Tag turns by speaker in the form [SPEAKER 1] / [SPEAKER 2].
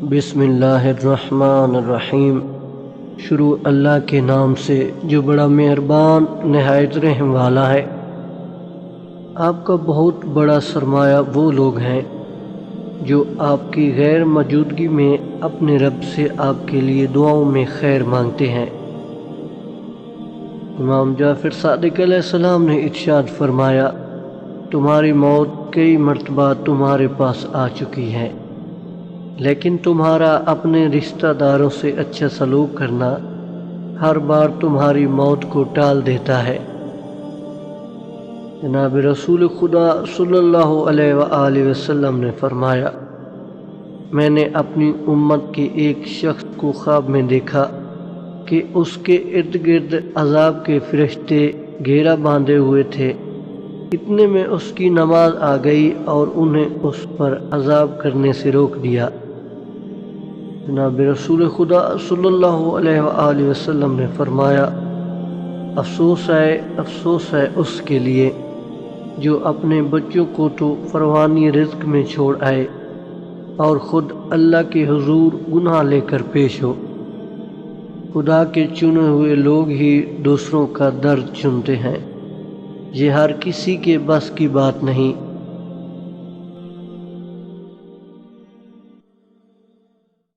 [SPEAKER 1] بسم اللہ الرحمن الرحیم۔ شروع اللہ کے نام سے جو بڑا مہربان نہایت رحم والا ہے۔ آپ کا بہت بڑا سرمایہ وہ لوگ ہیں جو آپ کی غیر موجودگی میں اپنے رب سے آپ کے لیے دعاؤں میں خیر مانگتے ہیں۔ امام جعفر صادق علیہ السلام نے ارشاد فرمایا، تمہاری موت کئی مرتبہ تمہارے پاس آ چکی ہے، لیکن تمہارا اپنے رشتہ داروں سے اچھا سلوک کرنا ہر بار تمہاری موت کو ٹال دیتا ہے۔ جناب رسول خدا صلی اللہ علیہ وآلہ وسلم نے فرمایا، میں نے اپنی امت کے ایک شخص کو خواب میں دیکھا کہ اس کے ارد گرد عذاب کے فرشتے گھیرا باندھے ہوئے تھے۔ اتنے میں اس کی نماز آ گئی اور انہیں اس پر عذاب کرنے سے روک دیا۔ جناب رسول خدا صلی اللہ علیہ وآلہ وسلم نے فرمایا، افسوس ہے اس کے لیے جو اپنے بچوں کو تو فراوانی رزق میں چھوڑ آئے اور خود اللہ کے حضور گناہ لے کر پیش ہو۔ خدا کے چنے ہوئے لوگ ہی دوسروں کا درد چنتے ہیں، یہ ہر کسی کے بس کی بات نہیں۔